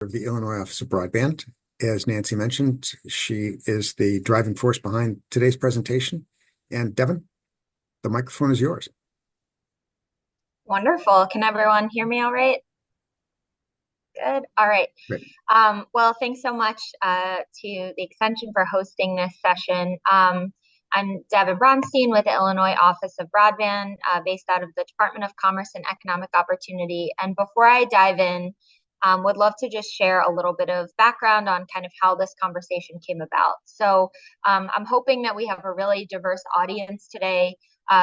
of the Illinois Office of Broadband. As Nancy mentioned, she is the driving force behind today's presentation. And Devin, the microphone is yours. Wonderful. Can everyone hear me all right? Good. All right. Great. Well, thanks so much to the Extension for hosting this session. I'm Devin Bronstein with the Illinois Office of Broadband, based out of the Department of Commerce and Economic Opportunity. And before I dive in, would love to just share a little bit of background on kind of how this conversation came about. So I'm hoping that we have a really diverse audience today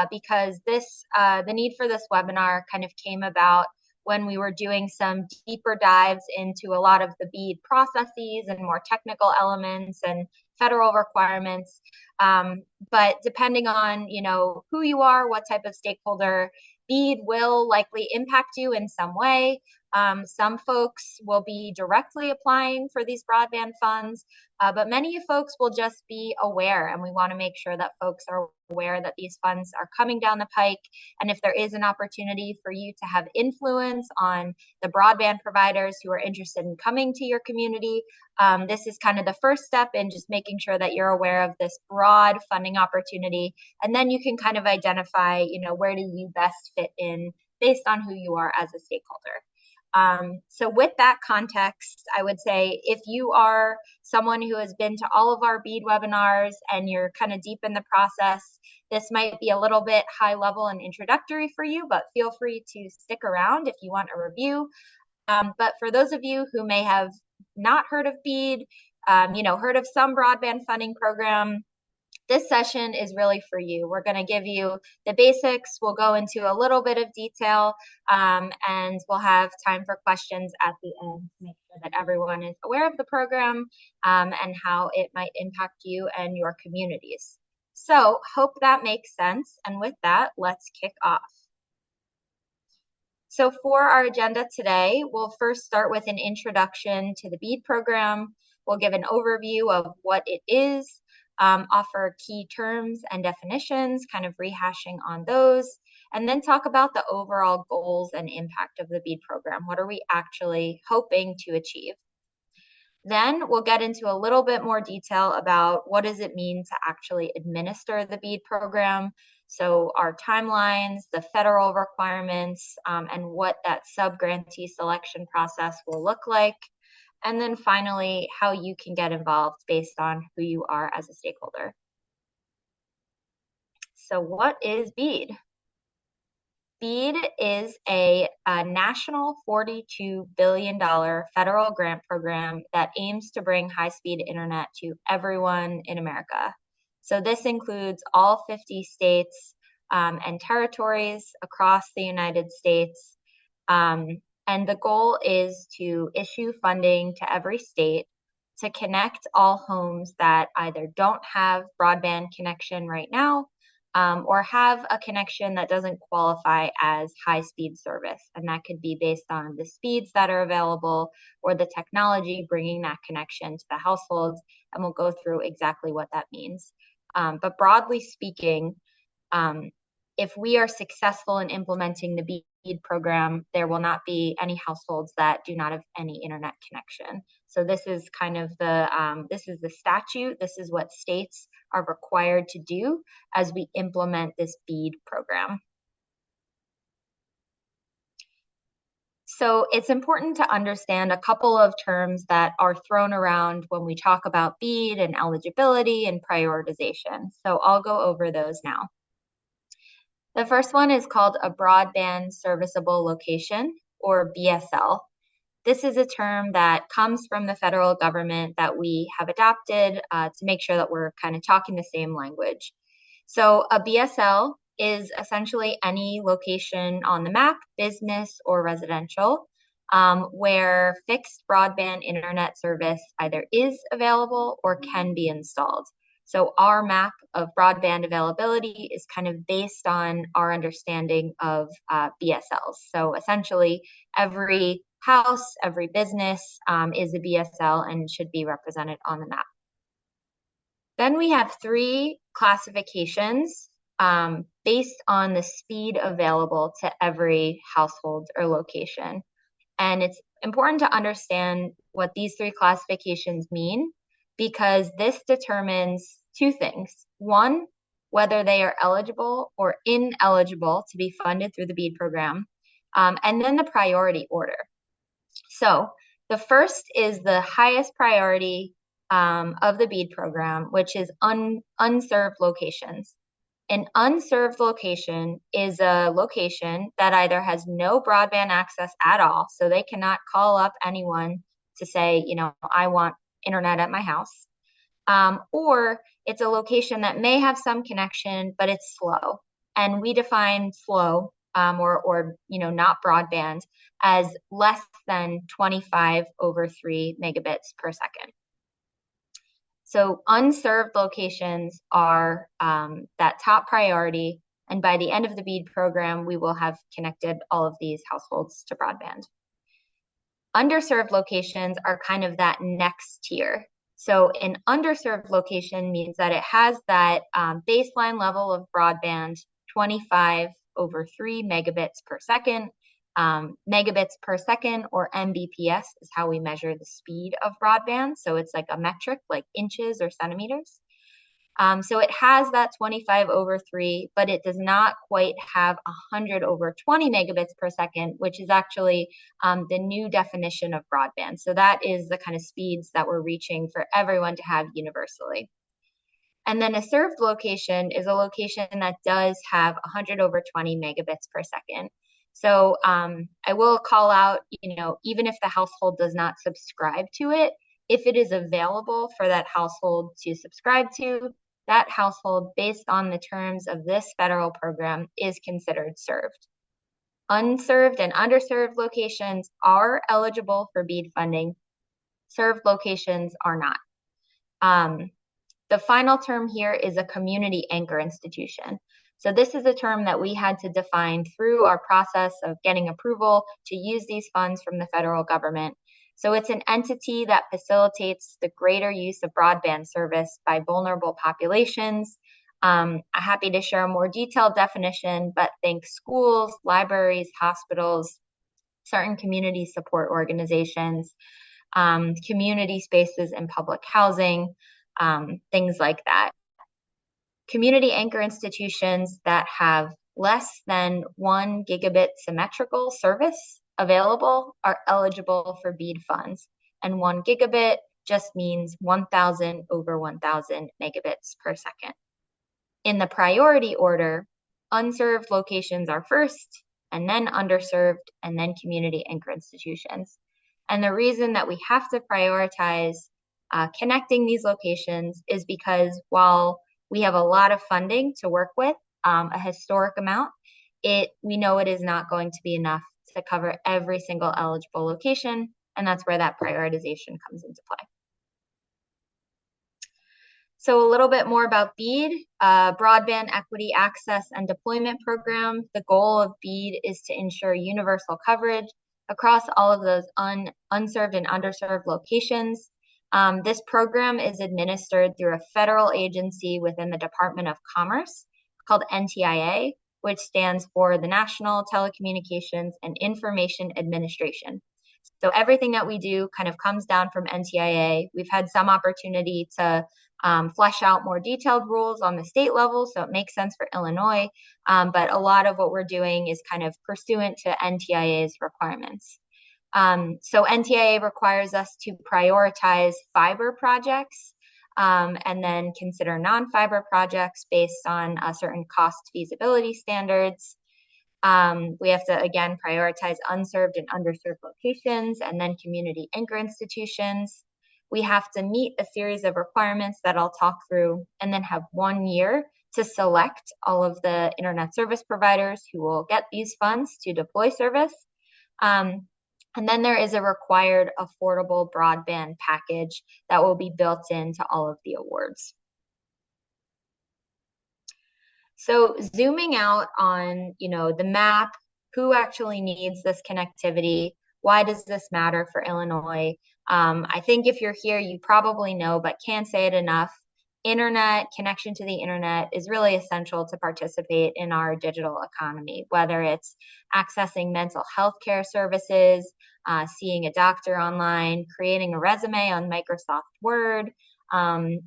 because the need for this webinar kind of came about when we were doing some deeper dives into a lot of the Bead processes and more technical elements and federal requirements. But depending on, who you are, what type of stakeholder, Bead will likely impact you in some way. Some folks will be directly applying for these broadband funds, but many folks will just be aware, and we want to make sure that folks are aware that these funds are coming down the pike. And if there is an opportunity for you to have influence on the broadband providers who are interested in coming to your community, this is kind of the first step in just making sure that you're aware of this broad funding opportunity. And then you can kind of identify, where do you best fit in based on who you are as a stakeholder. So with that context, I would say if you are someone who has been to all of our Bead webinars and you're kind of deep in the process, this might be a little bit high level and introductory for you, but feel free to stick around if you want a review. But for those of you who may have not heard of Bead, heard of some broadband funding program, this session is really for you. We're going to give you the basics. We'll go into a little bit of detail, and we'll have time for questions at the end to make sure that everyone is aware of the program and how it might impact you and your communities. So hope that makes sense. And with that, let's kick off. So for our agenda today, we'll first start with an introduction to the Bead program. We'll give an overview of what it is, offer key terms and definitions, kind of rehashing on those, and then talk about the overall goals and impact of the Bead program. What are we actually hoping to achieve? Then we'll get into a little bit more detail about what does it mean to actually administer the Bead program. So our timelines, the federal requirements, and what that subgrantee selection process will look like. And then finally, how you can get involved based on who you are as a stakeholder. So what is Bead? Bead is a national $42 billion federal grant program that aims to bring high-speed internet to everyone in America. So this includes all 50 states and territories across the United States. And the goal is to issue funding to every state to connect all homes that either don't have broadband connection right now or have a connection that doesn't qualify as high-speed service. And that could be based on the speeds that are available or the technology bringing that connection to the households. And we'll go through exactly what that means. But broadly speaking, if we are successful in implementing the Bead program, there will not be any households that do not have any internet connection. So this is kind of this is the statute. This is what states are required to do as we implement this Bead program. So it's important to understand a couple of terms that are thrown around when we talk about Bead and eligibility and prioritization. So I'll go over those now. The first one is called a broadband serviceable location, or BSL. This is a term that comes from the federal government that we have adopted to make sure that we're kind of talking the same language. So a BSL is essentially any location on the map, business or residential, where fixed broadband internet service either is available or can be installed. So our map of broadband availability is kind of based on our understanding of BSLs. So essentially, every house, every business is a BSL and should be represented on the map. Then we have three classifications based on the speed available to every household or location. And it's important to understand what these three classifications mean because this determines two things. One, whether they are eligible or ineligible to be funded through the BEAD program, and then the priority order. So the first is the highest priority of the BEAD program, which is unserved locations. An unserved location is a location that either has no broadband access at all, so they cannot call up anyone to say, I want internet at my house, or it's a location that may have some connection, but it's slow. And we define slow or not broadband as less than 25/3 megabits per second. So unserved locations are that top priority. And by the end of the BEAD program, we will have connected all of these households to broadband. Underserved locations are kind of that next tier. So an underserved location means that it has that baseline level of broadband, 25/3 megabits per second. Megabits per second, or Mbps, is how we measure the speed of broadband. So it's like a metric, like inches or centimeters. So it has that 25/3, but it does not quite have 100/20 megabits per second, which is actually the new definition of broadband. So that is the kind of speeds that we're reaching for everyone to have universally. And then a served location is a location that does have 100/20 megabits per second. So I will call out, even if the household does not subscribe to it, if it is available for that household to subscribe to, that household, based on the terms of this federal program, is considered served. Unserved and underserved locations are eligible for BEAD funding. Served locations are not. The final term here is a community anchor institution. So this is a term that we had to define through our process of getting approval to use these funds from the federal government. So it's an entity that facilitates the greater use of broadband service by vulnerable populations. I'm happy to share a more detailed definition, but think schools, libraries, hospitals, certain community support organizations, community spaces and public housing, things like that. Community anchor institutions that have less than 1 gigabit symmetrical service available are eligible for BEAD funds. And 1 gigabit just means 1,000/1,000 megabits per second. In the priority order, unserved locations are first, and then underserved, and then community anchor institutions. And the reason that we have to prioritize connecting these locations is because while we have a lot of funding to work with, a historic amount, we know it is not going to be enough to cover every single eligible location, and that's where that prioritization comes into play. So a little bit more about BEAD, Broadband Equity Access and Deployment Program. The goal of BEAD is to ensure universal coverage across all of those unserved and underserved locations. This program is administered through a federal agency within the Department of Commerce called NTIA, which stands for the National Telecommunications and Information Administration. So everything that we do kind of comes down from NTIA. We've had some opportunity to flesh out more detailed rules on the state level, so it makes sense for Illinois, but a lot of what we're doing is kind of pursuant to NTIA's requirements. So NTIA requires us to prioritize fiber projects and then consider non-fiber projects based on certain cost feasibility standards. We have to, again, prioritize unserved and underserved locations and then community anchor institutions. We have to meet a series of requirements that I'll talk through and then have 1 year to select all of the internet service providers who will get these funds to deploy service. And then there is a required affordable broadband package that will be built into all of the awards. So zooming out on, the map, who actually needs this connectivity? Why does this matter for Illinois? I think if you're here, you probably know, but can't say it enough. Internet, connection to the internet is really essential to participate in our digital economy, whether it's accessing mental health care services, seeing a doctor online, creating a resume on Microsoft Word,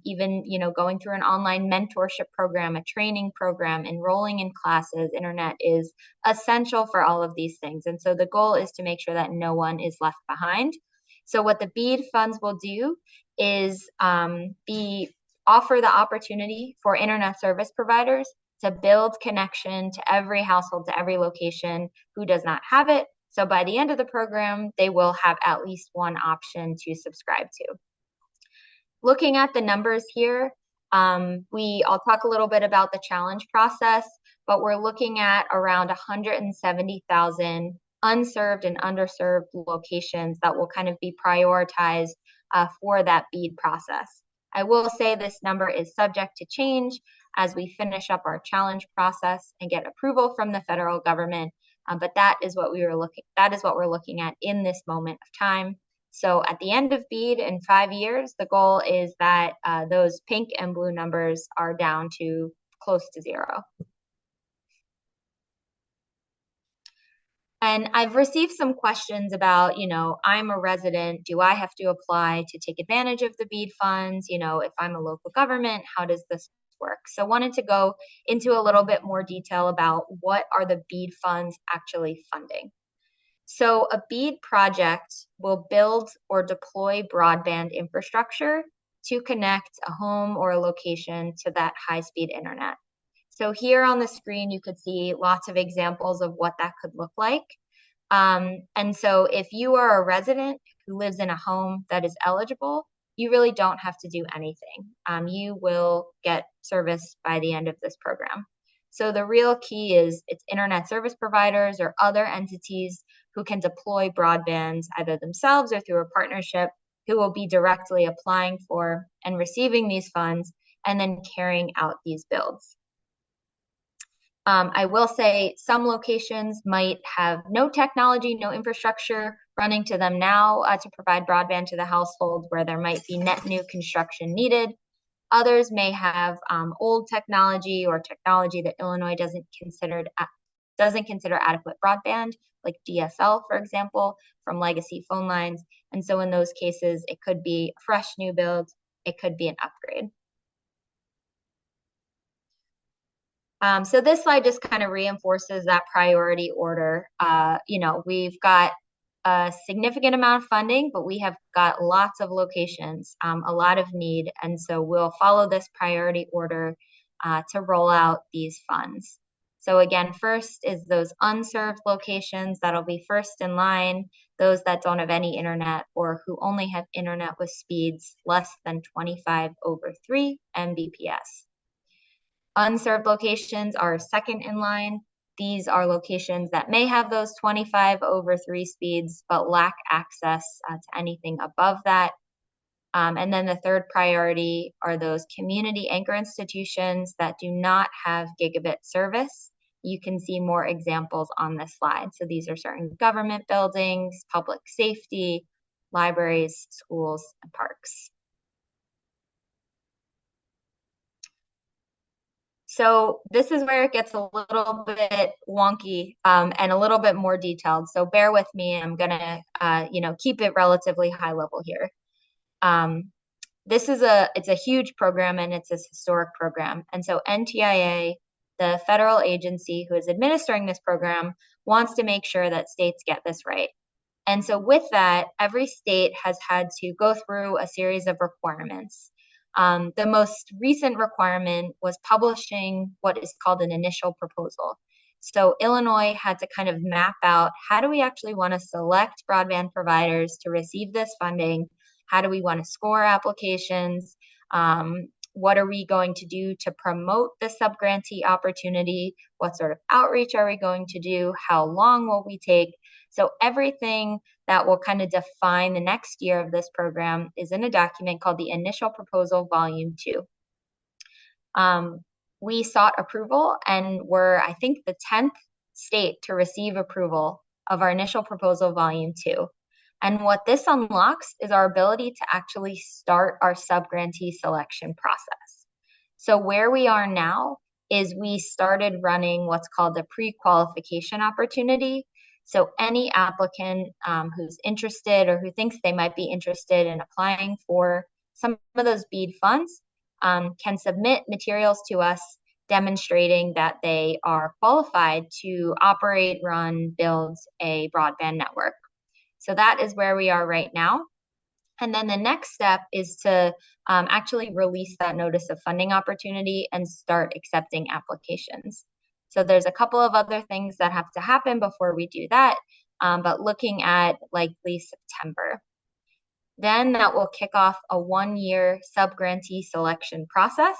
even, going through an online mentorship program, a training program, enrolling in classes. Internet is essential for all of these things. And so the goal is to make sure that no one is left behind. So what the Bead funds will do is offer the opportunity for internet service providers to build connection to every household, to every location who does not have it. So by the end of the program, they will have at least one option to subscribe to. Looking at the numbers here, I'll talk a little bit about the challenge process, but we're looking at around 170,000 unserved and underserved locations that will kind of be prioritized for that Bead process. I will say this number is subject to change as we finish up our challenge process and get approval from the federal government. But that is what we're looking at in this moment of time. So at the end of Bead in 5 years, the goal is that those pink and blue numbers are down to close to zero. And I've received some questions about, I'm a resident, do I have to apply to take advantage of the Bead funds? If I'm a local government, how does this work? So wanted to go into a little bit more detail about what are the Bead funds actually funding. So a Bead project will build or deploy broadband infrastructure to connect a home or a location to that high-speed internet. So here on the screen, you could see lots of examples of what that could look like. And so if you are a resident who lives in a home that is eligible, you really don't have to do anything. You will get service by the end of this program. So the real key is it's internet service providers or other entities who can deploy broadband either themselves or through a partnership, who will be directly applying for and receiving these funds and then carrying out these builds. I will say some locations might have no technology, no infrastructure running to them now to provide broadband to the household, where there might be net new construction needed. Others may have old technology or technology that Illinois doesn't consider adequate broadband, like DSL, for example, from legacy phone lines. And so in those cases, it could be a fresh new build, it could be an upgrade. So this slide just kind of reinforces that priority order. We've got a significant amount of funding, but we have got lots of locations, a lot of need. And so we'll follow this priority order to roll out these funds. So again, first is those unserved locations that'll be first in line, those that don't have any internet or who only have internet with speeds less than 25/3 Mbps. Unserved locations are second in line. These are locations that may have those 25/3 speeds, but lack access to anything above that. And then the third priority are those community anchor institutions that do not have gigabit service. You can see more examples on this slide. So these are certain government buildings, public safety, libraries, schools, and parks. So this is where it gets a little bit wonky and a little bit more detailed. So bear with me. I'm gonna, keep it relatively high level here. It's a huge program and it's a historic program. And so NTIA, the federal agency who is administering this program, wants to make sure that states get this right. And so with that, every state has had to go through a series of requirements. The most recent requirement was publishing what is called an initial proposal. So Illinois had to kind of map out, how do we actually want to select broadband providers to receive this funding? How do we want to score applications? What are we going to do to promote the subgrantee opportunity? What sort of outreach are we going to do? How long will we take? So everything that will kind of define the next year of this program is in a document called the Initial Proposal Volume 2. We sought approval and were, I think, the 10th state to receive approval of our Initial Proposal Volume 2. And what this unlocks is our ability to actually start our subgrantee selection process. So where we are now is we started running what's called the pre-qualification opportunity. So any applicant who's interested or who thinks they might be interested in applying for some of those BEAD funds can submit materials to us demonstrating that they are qualified to operate, run, build a broadband network. So that is where we are right now. And then the next step is to actually release that notice of funding opportunity and start accepting applications. So there's a couple of other things that have to happen before we do that, but looking at likely September. Then that will kick off a 1-year subgrantee selection process.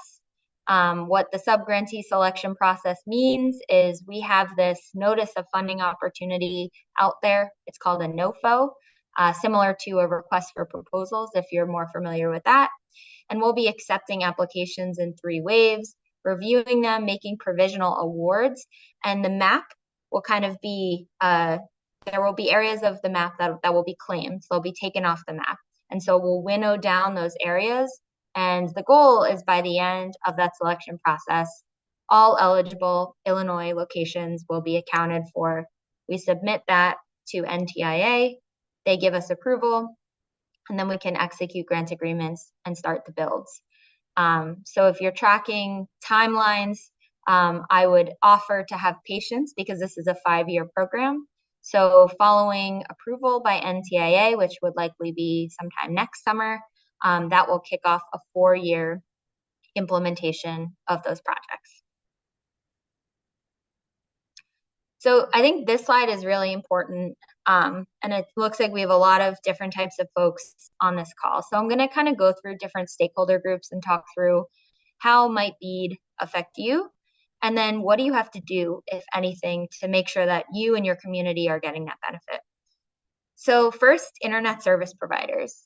What the subgrantee selection process means is we have this notice of funding opportunity out there. It's called a NOFO, similar to a request for proposals, if you're more familiar with that. And we'll be accepting applications in 3 waves, reviewing them, making provisional awards, and the map will kind of be, there will be areas of the map that will be claimed. So they'll be taken off the map. And so we'll winnow down those areas. And the goal is by the end of that selection process, all eligible Illinois locations will be accounted for. We submit that to NTIA. They give us approval, and then we can execute grant agreements and start the builds. So if you're tracking timelines, I would offer to have patience because this is a 5-year program. So following approval by NTIA, which would likely be sometime next summer, that will kick off a 4-year implementation of those projects. So I think this slide is really important. And it looks like we have a lot of different types of folks on this call. So I'm going to kind of go through different stakeholder groups and talk through how might BEAD affect you, and then what do you have to do, if anything, to make sure that you and your community are getting that benefit. So first, internet service providers.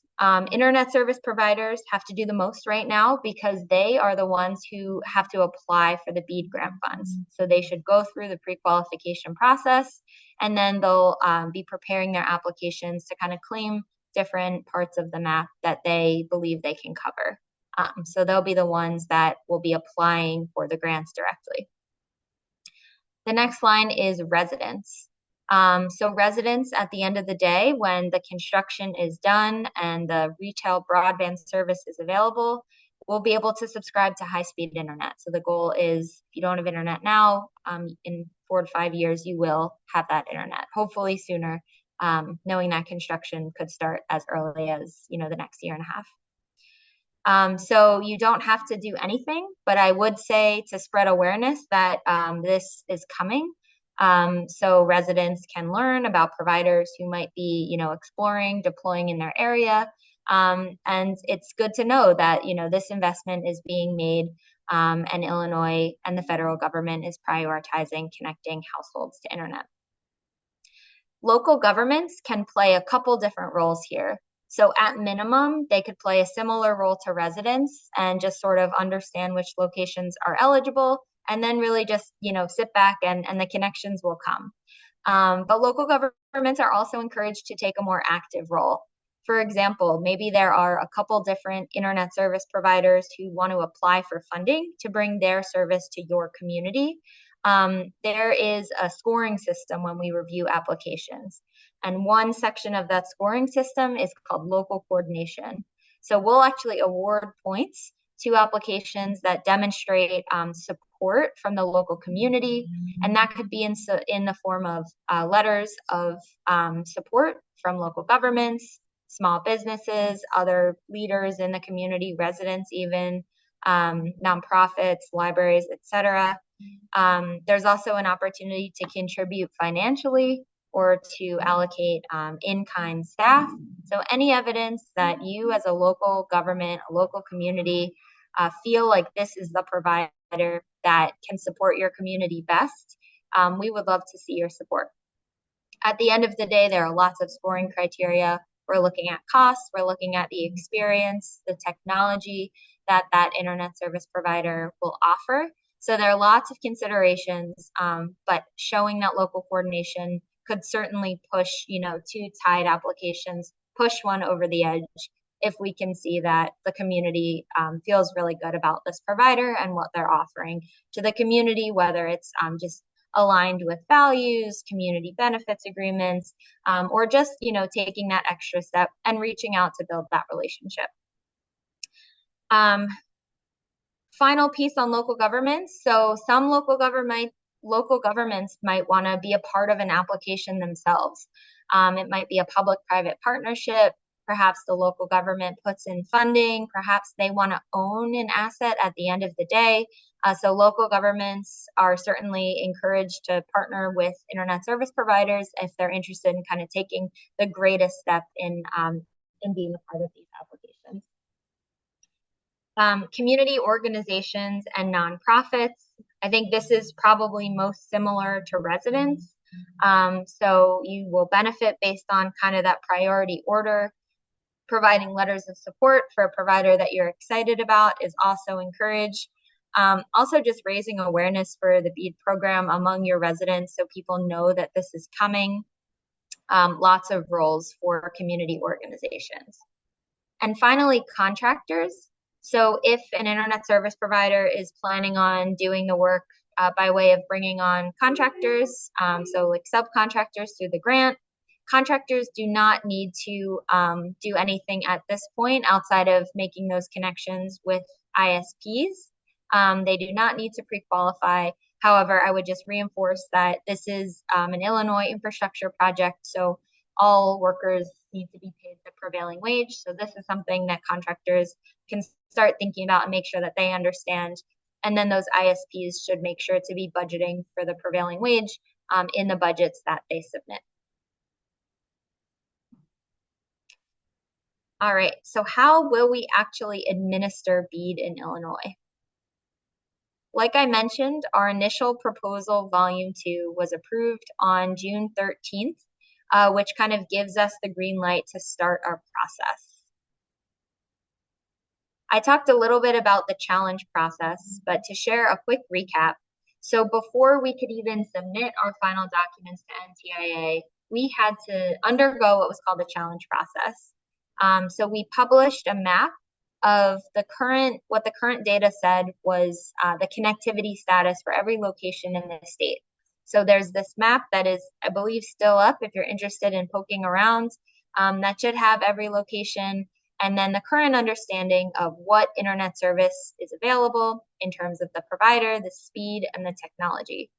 Internet service providers have to do the most right now because they are the ones who have to apply for the BEAD grant funds. So they should go through the pre-qualification process, and then they'll be preparing their applications to kind of claim different parts of the map that they believe they can cover. So they'll be the ones that will be applying for the grants directly. The next line is residents. So residents, at the end of the day, when the construction is done and the retail broadband service is available, will be able to subscribe to high-speed internet. So the goal is, if you don't have internet now, in 4 to 5 years, you will have that internet, hopefully sooner, knowing that construction could start as early as, the next year and a half. So you don't have to do anything, but I would say to spread awareness that this is coming. So residents can learn about providers who might be, exploring, deploying in their area. And it's good to know that, this investment is being made, and Illinois and the federal government is prioritizing connecting households to internet. Local governments can play a couple different roles here. So at minimum, they could play a similar role to residents and just sort of understand which locations are eligible, and then really just, sit back and the connections will come. But local governments are also encouraged to take a more active role. For example, maybe there are a couple different internet service providers who want to apply for funding to bring their service to your community. There is a scoring system when we review applications. And one section of that scoring system is called local coordination. So we'll actually award points to applications that demonstrate support from the local community. And that could be in the form of letters of support from local governments, small businesses, other leaders in the community, residents even, nonprofits, libraries, etc. There's also an opportunity to contribute financially or to allocate in-kind staff. So any evidence that you as a local government, a local community, feel like this is the provider that can support your community best, we would love to see your support. At the end of the day, there are lots of scoring criteria. We're looking at costs, we're looking at the experience, the technology that that internet service provider will offer. So there are lots of considerations, but showing that local coordination could certainly push, 2 tied applications, push one over the edge if we can see that the community feels really good about this provider and what they're offering to the community, whether it's just aligned with values, community benefits agreements, or just, taking that extra step and reaching out to build that relationship. Final piece on local governments. So some local governments might want to be a part of an application themselves. It might be a public-private partnership. Perhaps the local government puts in funding. Perhaps they want to own an asset at the end of the day. So local governments are certainly encouraged to partner with internet service providers if they're interested in kind of taking the greatest step in being a part of these applications. Community organizations and nonprofits. I think this is probably most similar to residents. So you will benefit based on kind of that priority order. Providing letters of support for a provider that you're excited about is also encouraged. Also just raising awareness for the Bead program among your residents so people know that this is coming. Lots of roles for community organizations. And finally, contractors. So if an internet service provider is planning on doing the work by way of bringing on contractors, so like subcontractors through the grant, contractors do not need to do anything at this point outside of making those connections with ISPs. They do not need to pre-qualify. However, I would just reinforce that this is an Illinois infrastructure project, so all workers need to be paid the prevailing wage. So this is something that contractors can start thinking about and make sure that they understand. And then those ISPs should make sure to be budgeting for the prevailing wage in the budgets that they submit. All right, so how will we actually administer Bead in Illinois? Like I mentioned, our initial proposal, Volume 2, was approved on June 13th, which kind of gives us the green light to start our process. I talked a little bit about the challenge process, but to share a quick recap. So before we could even submit our final documents to NTIA, we had to undergo what was called the challenge process. So we published a map of what the current data said was the connectivity status for every location in the state. So there's this map that is, I believe, still up if you're interested in poking around. That should have every location, and then the current understanding of what internet service is available in terms of the provider, the speed, and the technology.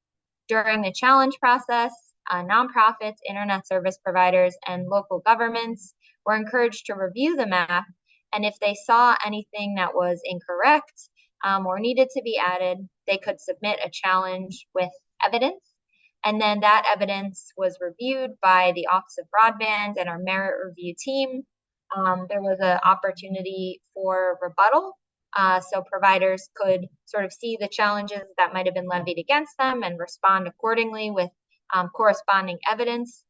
During the challenge process, nonprofits, internet service providers, and local governments were encouraged to review the map, and if they saw anything that was incorrect or needed to be added, they could submit a challenge with evidence. And then that evidence was reviewed by the Office of Broadband and our merit review team. There was an opportunity for rebuttal. So providers could sort of see the challenges that might have been levied against them and respond accordingly with corresponding evidence.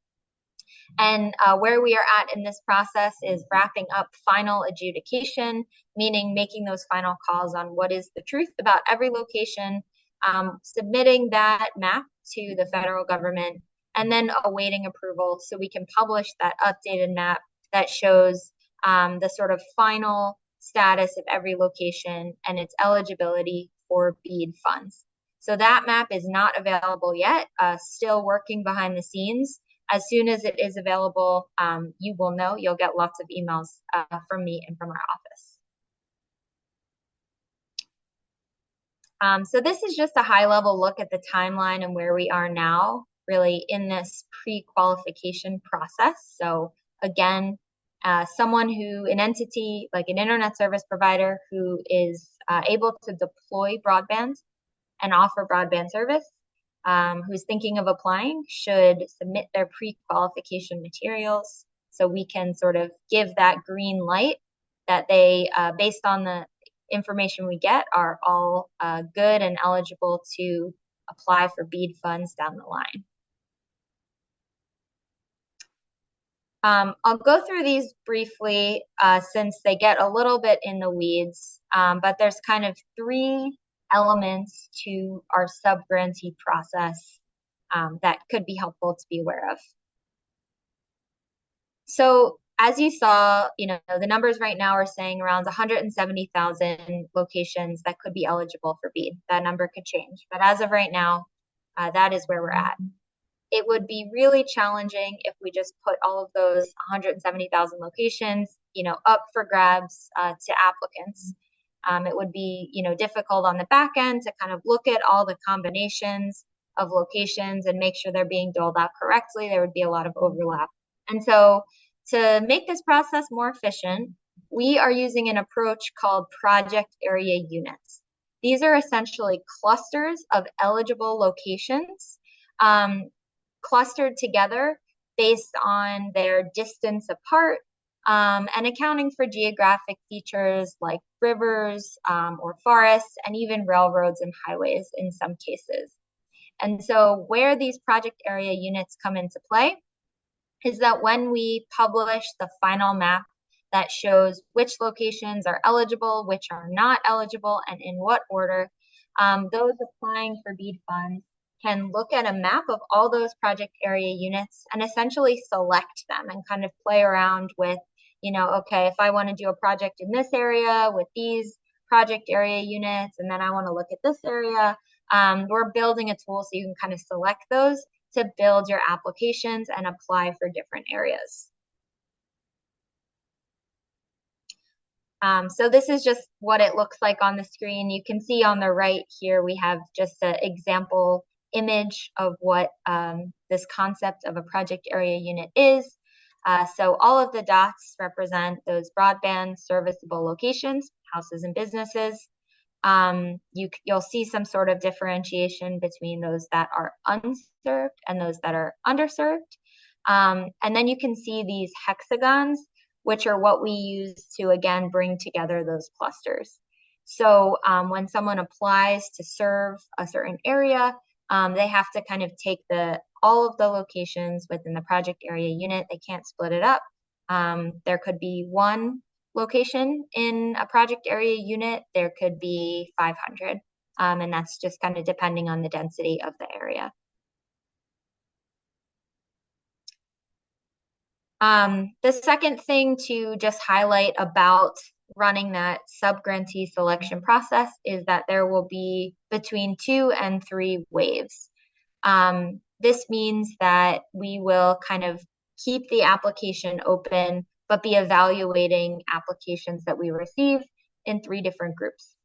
And where we are at in this process is wrapping up final adjudication, meaning making those final calls on what is the truth about every location, submitting that map to the federal government, and then awaiting approval so we can publish that updated map that shows the sort of final status of every location and its eligibility for Bead funds. So that map is not available yet, still working behind the scenes. As soon as it is available, you will know. You'll get lots of emails from me and from our office. So this is just a high-level look at the timeline and where we are now, really in this pre-qualification process. So again, an entity like an internet service provider who is able to deploy broadband and offer broadband service, who's thinking of applying should submit their pre-qualification materials so we can sort of give that green light that they, based on the information we get, are all good and eligible to apply for Bead funds down the line. I'll go through these briefly since they get a little bit in the weeds, but there's kind of three elements to our subgrantee process that could be helpful to be aware of. So as you saw, the numbers right now are saying around 170,000 locations that could be eligible for Bead. That number could change, but as of right now, That is where we're at. It would be really challenging if we just put all of those 170,000 locations, up for grabs to applicants. It would be, difficult on the back end to kind of look at all the combinations of locations and make sure they're being doled out correctly. There would be a lot of overlap. And so to make this process more efficient, we are using an approach called project area units. These are essentially clusters of eligible locations clustered together based on their distance apart and accounting for geographic features like rivers or forests and even railroads and highways in some cases. And so where these project area units come into play is that when we publish the final map that shows which locations are eligible, which are not eligible, and in what order, those applying for BEAD funds can look at a map of all those project area units and essentially select them and kind of play around with, okay, if I want to do a project in this area with these project area units, and then I want to look at this area, we're building a tool so you can kind of select those to build your applications and apply for different areas. So this is just what it looks like on the screen. You can see on the right here, we have just an example image of what this concept of a project area unit is. So all of the dots represent those broadband serviceable locations, houses and businesses. You'll see some sort of differentiation between those that are unserved and those that are underserved. And then you can see these hexagons, which are what we use to, again, bring together those clusters. So when someone applies to serve a certain area, they have to kind of take all of the locations within the project area unit. They can't split it up. There could be one location in a project area unit. There could be 500. And that's just kind of depending on the density of the area. The second thing to just highlight about running that subgrantee selection process is that there will be between 2 and 3 waves. This means that we will kind of keep the application open, but be evaluating applications that we receive in 3 different groups.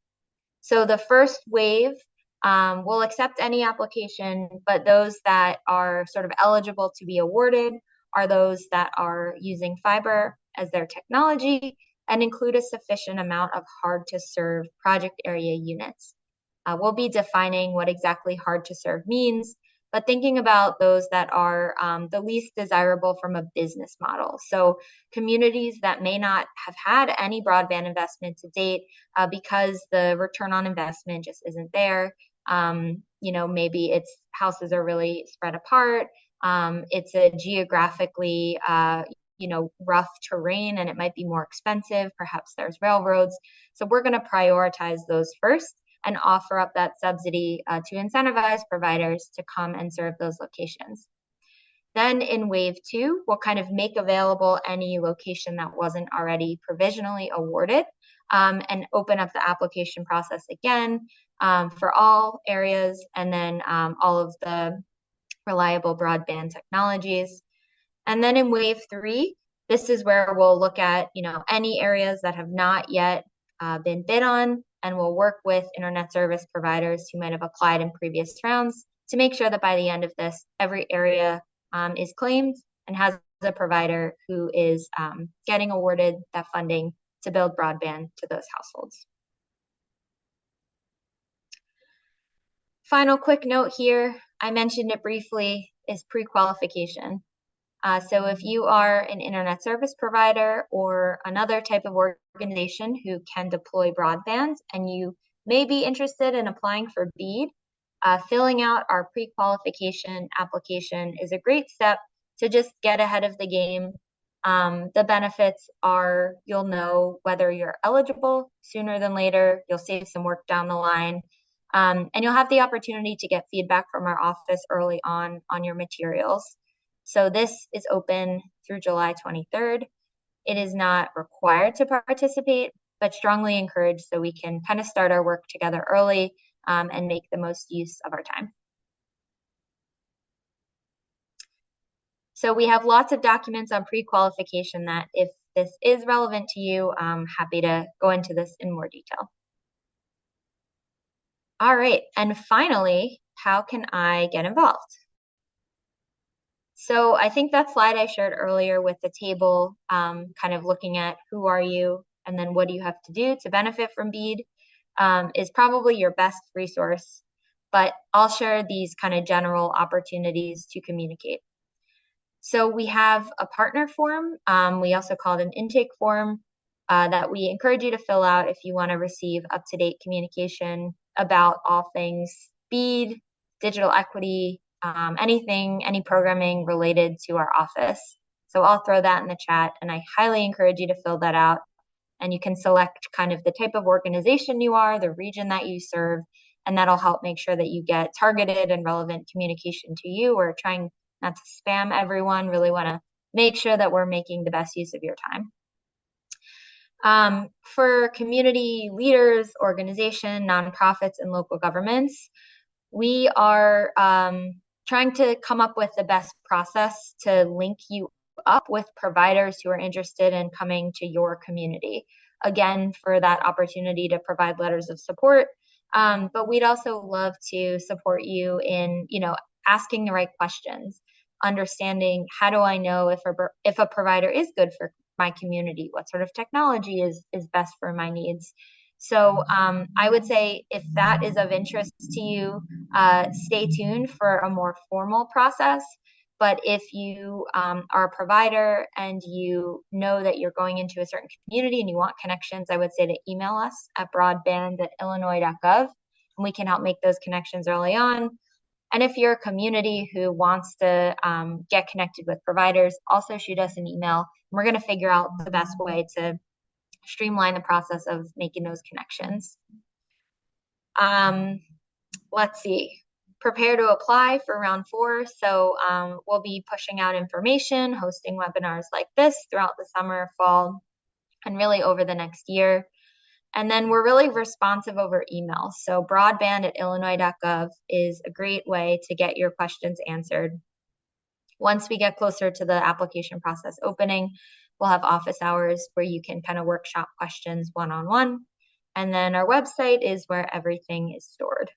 So the first wave will accept any application, but those that are sort of eligible to be awarded are those that are using fiber as their technology and include a sufficient amount of hard to serve project area units. We'll be defining what exactly hard to serve means, but thinking about those that are the least desirable from a business model. So communities that may not have had any broadband investment to date because the return on investment just isn't there. Maybe its houses are really spread apart. It's a geographically, rough terrain and it might be more expensive. Perhaps there's railroads. So we're going to prioritize those first and offer up that subsidy to incentivize providers to come and serve those locations. Then in wave 2, we'll kind of make available any location that wasn't already provisionally awarded and open up the application process again for all areas and then all of the reliable broadband technologies. And then in wave 3, this is where we'll look at, any areas that have not yet been bid on, and we'll work with internet service providers who might have applied in previous rounds to make sure that by the end of this, every area is claimed and has a provider who is getting awarded that funding to build broadband to those households. Final quick note here, I mentioned it briefly, is pre-qualification. So if you are an internet service provider or another type of organization who can deploy broadband and you may be interested in applying for BEAD, filling out our pre-qualification application is a great step to just get ahead of the game. The benefits are you'll know whether you're eligible sooner than later. You'll save some work down the line. And you'll have the opportunity to get feedback from our office early on your materials. So this is open through July 23rd. It is not required to participate, but strongly encouraged so we can kind of start our work together early and make the most use of our time. So we have lots of documents on pre-qualification that if this is relevant to you, I'm happy to go into this in more detail. All right, and finally, how can I get involved? So I think that slide I shared earlier with the table, kind of looking at who are you and then what do you have to do to benefit from Bead, is probably your best resource. But I'll share these kind of general opportunities to communicate. So we have a partner form. We also call it an intake form that we encourage you to fill out if you want to receive up-to-date communication about all things Bead, digital equity, any programming related to our office. So I'll throw that in the chat, and I highly encourage you to fill that out. And you can select kind of the type of organization you are, the region that you serve, and that'll help make sure that you get targeted and relevant communication to you. We're trying not to spam everyone, really want to make sure that we're making the best use of your time. For community leaders, organization, nonprofits, and local governments, we are trying to come up with the best process to link you up with providers who are interested in coming to your community. Again, for that opportunity to provide letters of support. But we'd also love to support you in, asking the right questions, understanding how do I know if a provider is good for my community, what sort of technology is best for my needs. So I would say if that is of interest to you, stay tuned for a more formal process. But if you are a provider and you know that you're going into a certain community and you want connections, I would say to email us at broadband@illinois.gov, and we can help make those connections early on. And if you're a community who wants to get connected with providers, also shoot us an email. We're going to figure out the best way to streamline the process of making those connections. Let's see. Prepare to apply for round 4. So we'll be pushing out information, hosting webinars like this throughout the summer, fall, and really over the next year. And then we're really responsive over email. So broadband@illinois.gov is a great way to get your questions answered. Once we get closer to the application process opening, we'll have office hours where you can kind of workshop questions one-on-one. And then our website is where everything is stored.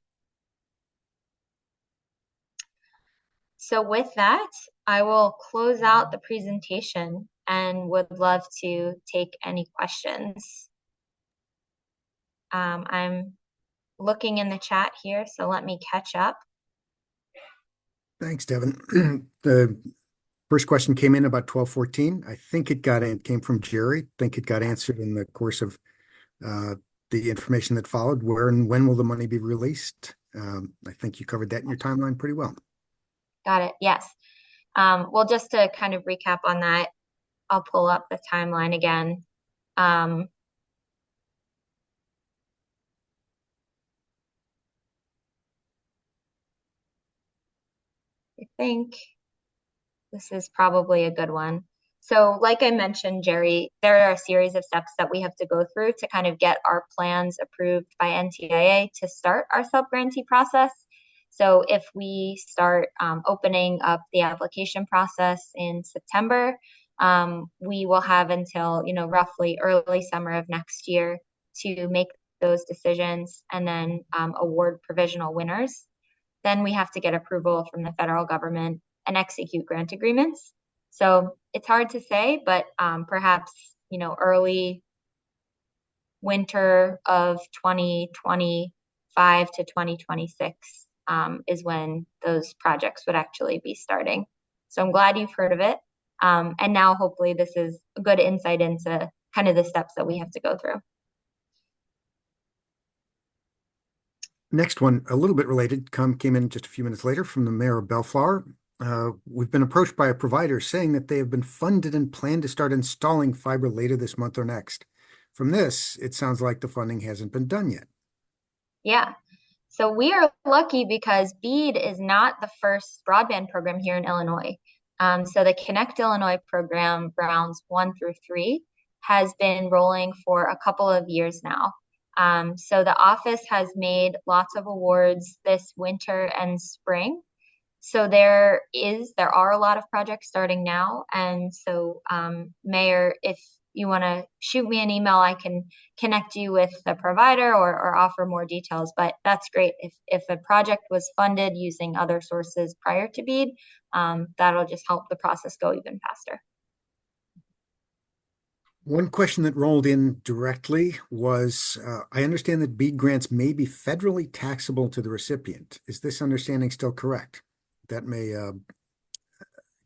So with that, I will close out the presentation and would love to take any questions. I'm looking in the chat here, so let me catch up. Thanks, Devin. The first question came in about 12:14. I think it came from Jerry. I think it got answered in the course of the information that followed. Where and when will the money be released? I think you covered that in your timeline pretty well. Got it. Yes. Well, just to kind of recap on that, I'll pull up the timeline again. I think this is probably a good one. So like I mentioned, Jerry, there are a series of steps that we have to go through to kind of get our plans approved by NTIA to start our subgrantee process. So if we start opening up the application process in September, we will have until, roughly early summer of next year to make those decisions and then award provisional winners. Then we have to get approval from the federal government and execute grant agreements. So it's hard to say, but perhaps, early winter of 2025 to 2026 is when those projects would actually be starting. So I'm glad you've heard of it. And now hopefully this is a good insight into kind of the steps that we have to go through. Next one, a little bit related, came in just a few minutes later from the mayor of Bellflower. We've been approached by a provider saying that they have been funded and plan to start installing fiber later this month or next. From this, it sounds like the funding hasn't been done yet. Yeah. So we are lucky because Bead is not the first broadband program here in Illinois. So the Connect Illinois program, rounds 1 through 3, has been rolling for a couple of years now. So the office has made lots of awards this winter and spring So there are a lot of projects starting now. And so, Mayor, if you want to shoot me an email, I can connect you with the provider or offer more details. But that's great. If a project was funded using other sources prior to BEAD, that'll just help the process go even faster. One question that rolled in directly was, I understand that BEAD grants may be federally taxable to the recipient. Is this understanding still correct? That may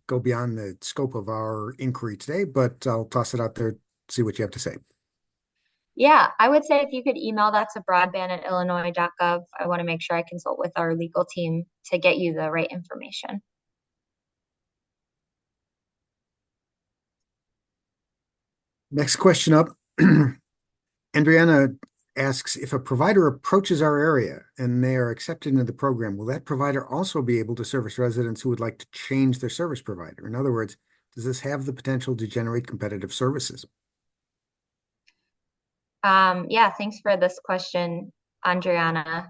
go beyond the scope of our inquiry today, but I'll toss it out there, see what you have to say. Yeah, I would say if you could email that to broadband@illinois.gov, I want to make sure I consult with our legal team to get you the right information. Next question up. Andriana asks, if a provider approaches our area and they are accepted into the program, will that provider also be able to service residents who would like to change their service provider? In other words, does this have the potential to generate competitive services? Yeah, thanks for this question, Andriana.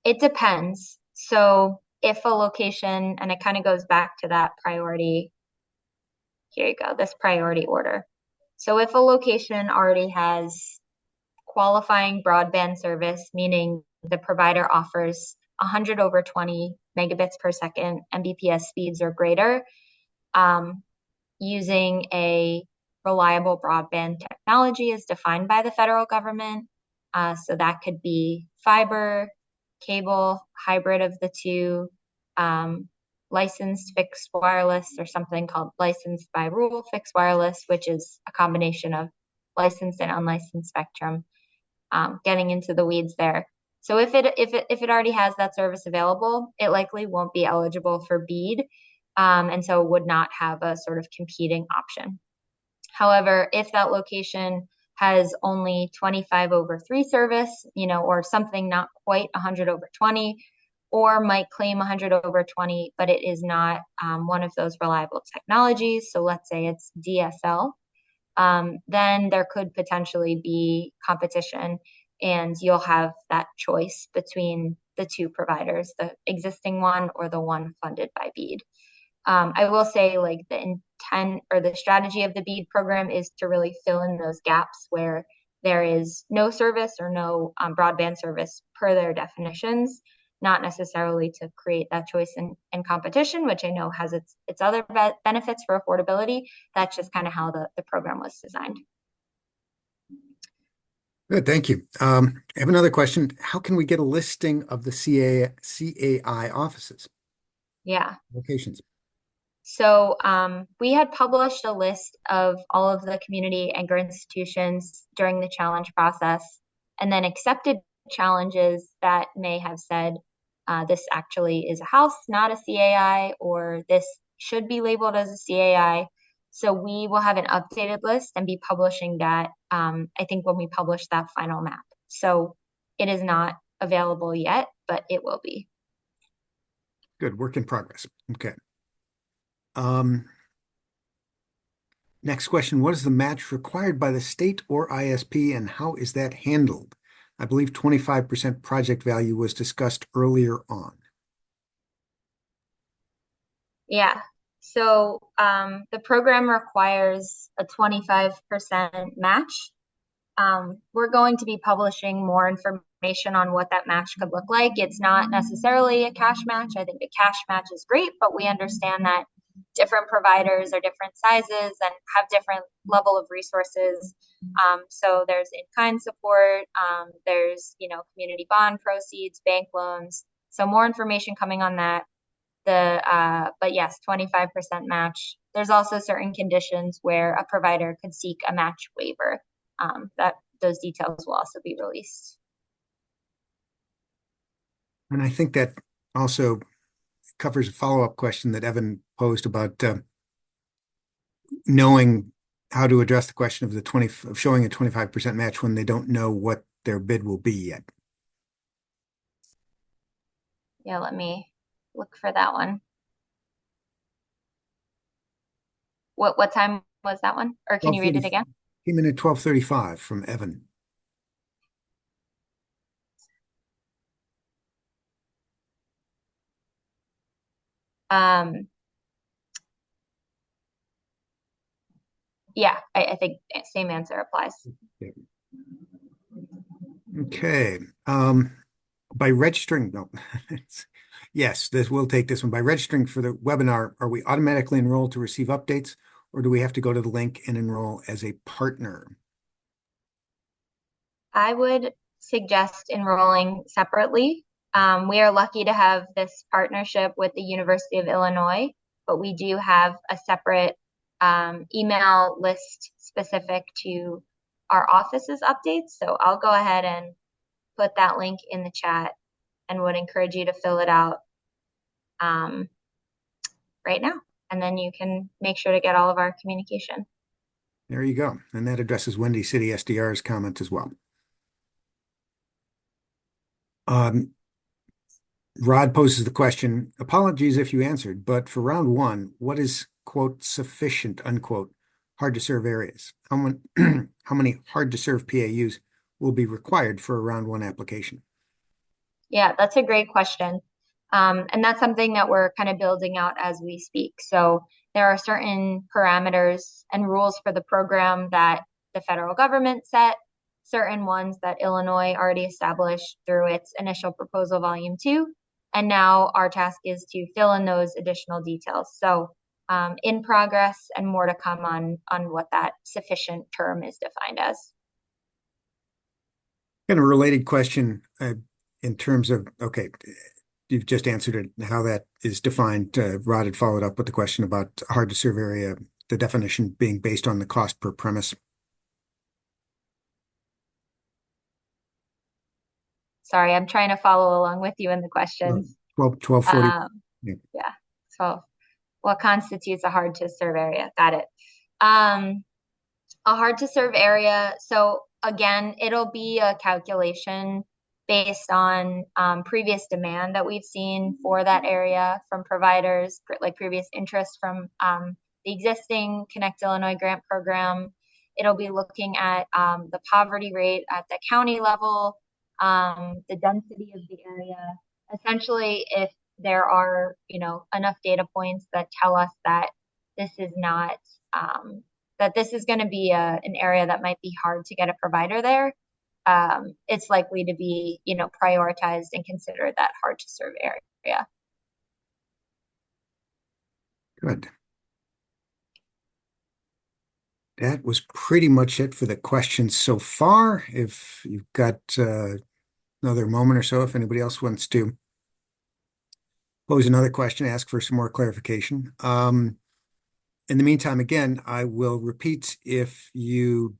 It depends. So if a location, and it kind of goes back to that priority, here you go, this priority order. So if a location already has qualifying broadband service, meaning the provider offers 100 over 20 megabits per second Mbps speeds or greater, um, using a reliable broadband technology is defined by the federal government. So that could be fiber, cable, hybrid of the two, um, licensed fixed wireless, or something called licensed by rule fixed wireless, which is a combination of licensed and unlicensed spectrum. Getting into the weeds there. So if it already has that service available, it likely won't be eligible for BEAD, and so would not have a sort of competing option. However, if that location has only 25 over 3 service, or something not quite 100 over 20, or might claim 100 over 20, but it is not one of those reliable technologies. So let's say it's DSL, then there could potentially be competition, and you'll have that choice between the two providers, the existing one or the one funded by BEAD. I will say, like, the intent or the strategy of the BEAD program is to really fill in those gaps where there is no service or no broadband service per their definitions, not necessarily to create that choice and competition, which I know has its other benefits for affordability. That's just kind of how the program was designed. Good, thank you. I have another question. How can we get a listing of the CAI offices, Yeah. locations? So we had published a list of all of the community anchor institutions during the challenge process, and then accepted challenges that may have said this actually is a house, not a CAI, or this should be labeled as a CAI. So we will have an updated list and be publishing that, I think, when we publish that final map. So it is not available yet, but it will be. Good, work in progress. Okay. Um, Next question, what is the match required by the state or ISP and how is that handled? I believe 25% project value was discussed earlier on. Yeah. So the program requires a 25% match. We're going to be publishing more information on what that match could look like. It's not necessarily a cash match. I think a cash match is great, but we understand that different providers are different sizes and have different level of resources. So there's in-kind support, there's community bond proceeds, bank loans. So more information coming on that. But yes, 25% match. There's also certain conditions where a provider could seek a match waiver. That those details will also be released. And I think that also covers a follow-up question that Evan posed about knowing how to address the question of of showing a 25% match when they don't know what their bid will be yet. Yeah, let me look for that one. What time was that one? Or can you read it again? Came in at 12:35 from Evan. Um, yeah, I think same answer applies. Okay. By registering, no, yes, this we'll take this one. By registering for the webinar, are we automatically enrolled to receive updates, or do we have to go to the link and enroll as a partner? I would suggest enrolling separately. We are lucky to have this partnership with the University of Illinois, but we do have a separate email list specific to our office's updates. So I'll go ahead and put that link in the chat and would encourage you to fill it out um, right now. And then you can make sure to get all of our communication. There you go. And that addresses Windy City SDR's comment as well. Rod poses the question, apologies if you answered, but for round one, what is, quote, sufficient, unquote, hard to serve areas? How many hard to serve PAUs will be required for a round one application? Yeah, that's a great question. And that's something that we're kind of building out as we speak. So there are certain parameters and rules for the program that the federal government set, certain ones that Illinois already established through its initial proposal, volume two. And now our task is to fill in those additional details. So in progress and more to come on what that sufficient term is defined as. Kind of a related question in terms of, okay, you've just answered it, how that is defined. Rod had followed up with the question about hard to serve area, the definition being based on the cost per premise. Sorry, I'm trying to follow along with you in the questions. 1240. Yeah. Yeah. So what constitutes a hard to serve area? Got it. Um, a hard to serve area. So again, it'll be a calculation based on previous demand that we've seen for that area from providers, like previous interest from the existing Connect Illinois grant program. It'll be looking at the poverty rate at the county level, the density of the area. Essentially, if there are, enough data points that tell us that this is not that this is going to be an area that might be hard to get a provider there, it's likely to be, prioritized and considered that hard to serve area. Good. That was pretty much it for the questions so far. If you've got another moment or so, if anybody else wants to pose another question, ask for some more clarification. In the meantime, again, I will repeat if you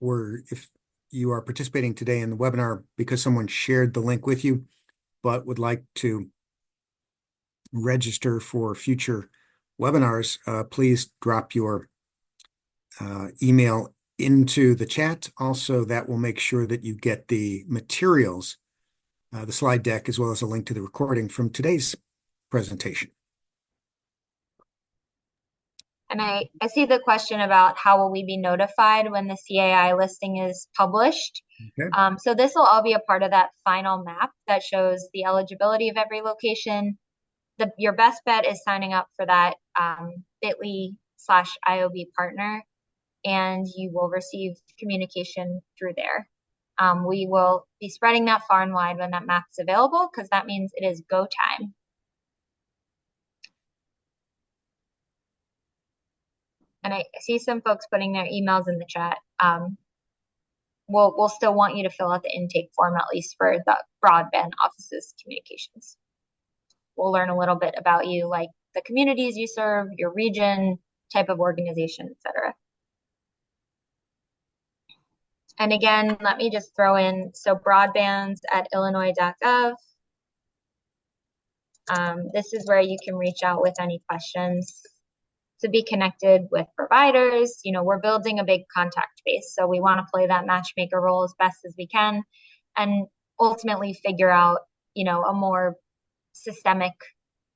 are participating today in the webinar because someone shared the link with you, but would like to register for future webinars, please drop your email into the chat. Also, that will make sure that you get the materials, the slide deck, as well as a link to the recording from today's presentation. And I see the question about how will we be notified when the CAI listing is published. Okay. So this will all be a part of that final map that shows the eligibility of every location. Your best bet is signing up for that bit.ly/IOB partner, and you will receive communication through there. We will be spreading that far and wide when that map is available, because that means it is go time. And I see some folks putting their emails in the chat. We'll still want you to fill out the intake form, at least for the Broadband office's communications. We'll learn a little bit about you, like the communities you serve, your region, type of organization, etc. And again, let me just throw in, so broadbands at illinois.gov. This is where you can reach out with any questions to be connected with providers. We're building a big contact base, so we want to play that matchmaker role as best as we can and ultimately figure out, a more systemic,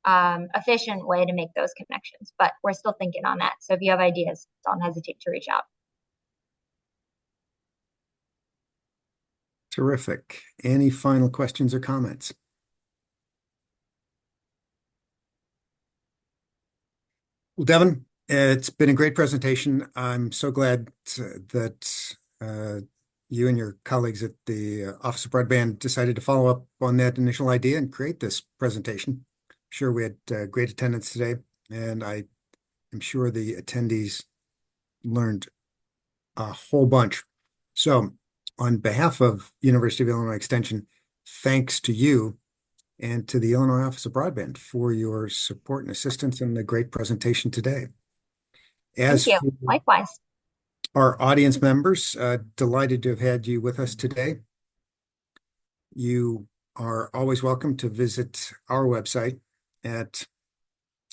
efficient way to make those connections. But we're still thinking on that. So if you have ideas, don't hesitate to reach out. Terrific. Any final questions or comments? Well, Devin, it's been a great presentation. I'm so glad that you and your colleagues at the Office of Broadband decided to follow up on that initial idea and create this presentation. Sure, we had great attendance today, and I am sure the attendees learned a whole bunch. So, on behalf of University of Illinois Extension, thanks to you and to the Illinois Office of Broadband for your support and assistance in the great presentation today. Thank As you. for Likewise. our audience members, delighted to have had you with us today. You are always welcome to visit our website at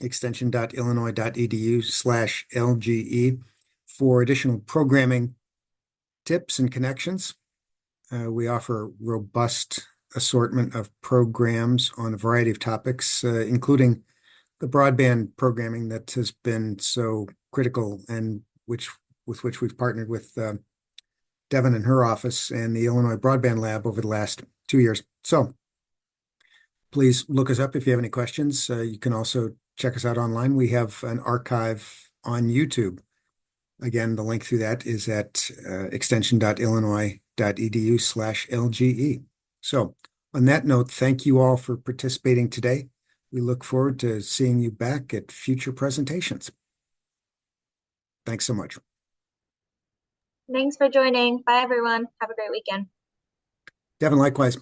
extension.illinois.edu/LGE for additional programming tips and connections. We offer a robust assortment of programs on a variety of topics, including the broadband programming that has been so critical and with which we've partnered with Devin and her office and the Illinois Broadband Lab over the last 2 years. So please look us up if you have any questions. You can also check us out online. We have an archive on YouTube. Again, the link through that is at extension.illinois.edu/LGE. So on that note, thank you all for participating today. We look forward to seeing you back at future presentations. Thanks so much. Thanks for joining. Bye, everyone. Have a great weekend. Devin, likewise.